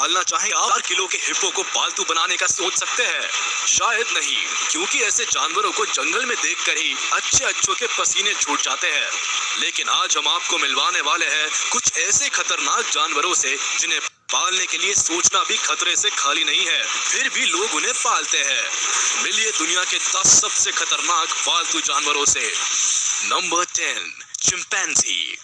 पालना चाहें, 4 किलो के हिप्पो को पालतू बनाने का सोच सकते हैं? शायद नहीं, क्योंकि ऐसे जानवरों को जंगल में देखकर ही अच्छों के पसीने छूट जाते हैं। लेकिन आज हम आपको मिलवाने वाले हैं कुछ ऐसे खतरनाक जानवरों से जिन्हें पालने के लिए सोचना भी खतरे से खाली नहीं है, फिर भी लोग उन्हें पालते हैं। मिलिए दुनिया के 10 सबसे खतरनाक पालतू जानवरों से। Number 10, chimpanzee.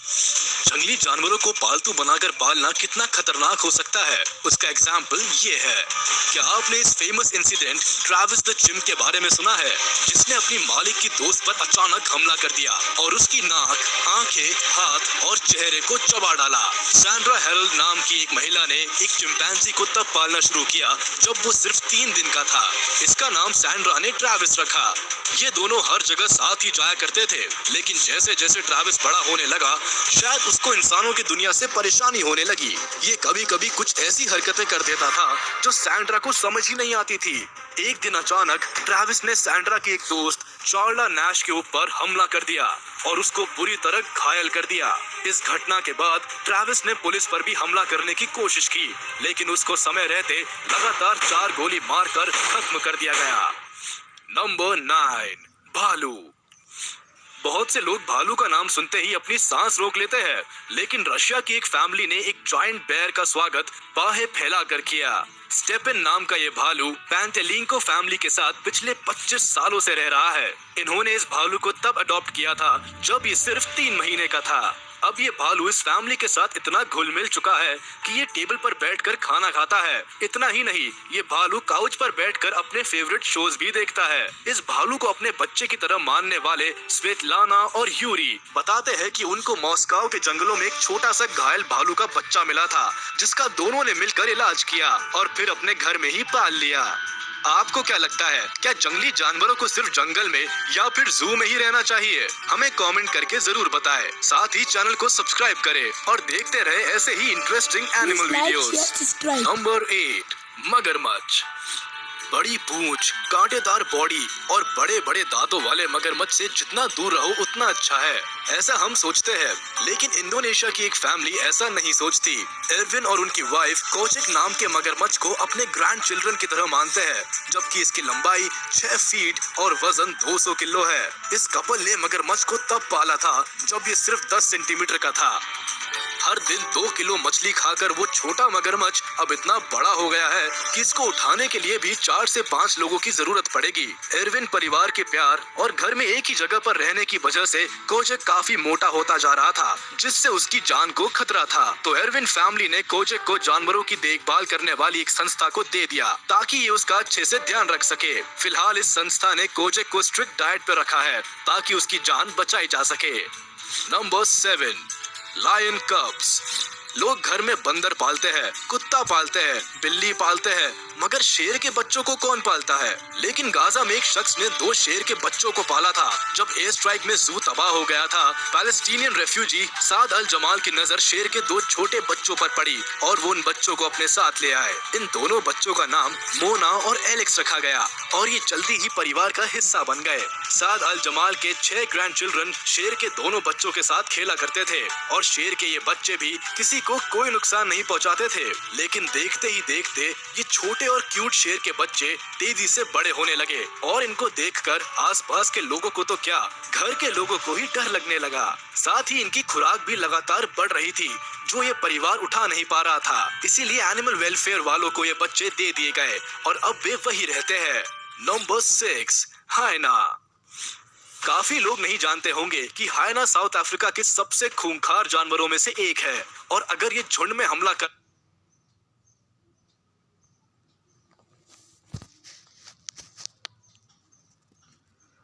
जंगली जानवरों को पालतू बनाकर पालना कितना खतरनाक हो सकता है, उसका एग्जाम्पल ये है। क्या आपने इस famous incident Travis the chimp के बारे में सुना है, जिसने अपनी मालिक की दोस्त पर अचानक हमला कर दिया और उसकी नाक, आंखें, हाथ और चेहरे को चबा डाला? सैंड्रा हेरल्ड नाम की एक महिला ने एक चिंपैंजी को तब पालना शुरू किया जब वो सिर्फ 3 दिन का था। इसका नाम सैंड्रा ने ट्रैविस रखा। ये दोनों हर जगह साथ ही जाया करते थे, लेकिन जैसे जैसे ट्रैविस बड़ा होने लगा, शायद उसको इंसानों की दुनिया से परेशानी होने लगी। ये कभी कभी कुछ ऐसी हरकतें कर देता था जो सैंड्रा को समझ ही नहीं आती थी। एक दिन अचानक ट्रैविस ने सैंड्रा की एक दोस्त चार्ला नैश के ऊपर हमला कर दिया और उसको बुरी तरह घायल कर दिया। इस घटना के बाद ट्रैविस ने पुलिस पर भी हमला करने की कोशिश की, लेकिन उसको समय रहते लगातार 4 गोली मारकर खत्म कर दिया गया। नंबर 9, भालू। बहुत से लोग भालू का नाम सुनते ही अपनी सांस रोक लेते हैं, लेकिन रशिया की एक फैमिली ने एक जायंट बेयर का स्वागत बाहें फैलाकर किया। स्टेपिन नाम का ये भालू पैंटेलिंको फैमिली के साथ पिछले 25 सालों से रह रहा है। इन्होंने इस भालू को तब अडॉप्ट किया था जब ये सिर्फ 3 महीने का था। अब ये भालू इस फैमिली के साथ इतना घुल मिल चुका है कि ये टेबल पर बैठकर खाना खाता है। इतना ही नहीं, ये भालू काउच पर बैठकर अपने फेवरेट शोज भी देखता है। इस भालू को अपने बच्चे की तरह मानने वाले स्वेतलाना और यूरी बताते हैं कि उनको मॉस्को के जंगलों में एक छोटा सा घायल भालू का बच्चा मिला था, जिसका दोनों ने मिलकर इलाज किया और फिर अपने घर में ही पाल लिया। आपको क्या लगता है, क्या जंगली जानवरों को सिर्फ जंगल में या फिर जू में ही रहना चाहिए? हमें कमेंट करके जरूर बताएं। साथ ही चैनल को सब्सक्राइब करें और देखते रहे ऐसे ही इंटरेस्टिंग एनिमल वीडियोस। नंबर 8, मगरमच्छ। बड़ी पूंछ, कांटेदार बॉडी और बड़े बड़े दांतों वाले मगरमच्छ से जितना दूर रहो उतना अच्छा है, ऐसा हम सोचते हैं, लेकिन इंडोनेशिया की एक फैमिली ऐसा नहीं सोचती। एरविन और उनकी वाइफ कोचिक नाम के मगरमच्छ को अपने ग्रैंड चिल्ड्रन की तरह मानते हैं, जबकि इसकी लंबाई 6 फीट और वजन 200 किलो है। इस कपल ने मगरमच्छ को तब पाला था जब ये सिर्फ 10 सेंटीमीटर का था। हर दिन 2 किलो मछली खाकर वो छोटा मगरमच्छ अब इतना बड़ा हो गया है कि इसको उठाने के लिए भी 4 से 5 लोगों की जरूरत पड़ेगी। एरविन परिवार के प्यार और घर में एक ही जगह पर रहने की वजह से कोजेक काफी मोटा होता जा रहा था, जिससे उसकी जान को खतरा था। तो एरविन फैमिली ने कोजेक को जानवरों की देखभाल करने वाली एक संस्था को दे दिया ताकि ये उसका अच्छे से ध्यान रख सके। फिलहाल इस संस्था ने कोजेक को स्ट्रिक्ट डाइट पे रखा है ताकि उसकी जान बचाई जा सके। Number 7, lion cubs. लोग घर में बंदर पालते हैं, कुत्ता पालते हैं, बिल्ली पालते हैं, मगर शेर के बच्चों को कौन पालता है? लेकिन गाजा में एक शख्स ने 2 शेर के बच्चों को पाला था। जब एयर स्ट्राइक में जू तबाह हो गया था, पैलेस्टीनियन रेफ्यूजी साद अल जमाल की नजर शेर के 2 छोटे बच्चों पर पड़ी और वो उन बच्चों को अपने साथ ले आए। इन दोनों बच्चों का नाम मोना और एलेक्स रखा गया और ये जल्दी ही परिवार का हिस्सा बन गए। साद अल जमाल के 6 ग्रैंड चिल्ड्रन शेर के दोनों बच्चों के साथ खेला करते थे और शेर के ये बच्चे भी किसी को कोई नुकसान नहीं पहुंचाते थे। लेकिन देखते ही देखते ये छोटे और क्यूट शेर के बच्चे तेजी से बड़े होने लगे और इनको देखकर आसपास के लोगों को तो क्या, घर के लोगों को ही डर लगने लगा। साथ ही इनकी खुराक भी लगातार बढ़ रही थी जो ये परिवार उठा नहीं पा रहा था। इसीलिए एनिमल वेलफेयर वालों को ये बच्चे दे दिए गए और अब वे वही रहते हैं। नंबर 6, हायना। काफी लोग नहीं जानते होंगे कि हायना साउथ अफ्रीका के सबसे खूंखार जानवरों में से एक है और अगर ये झुंड में हमला कर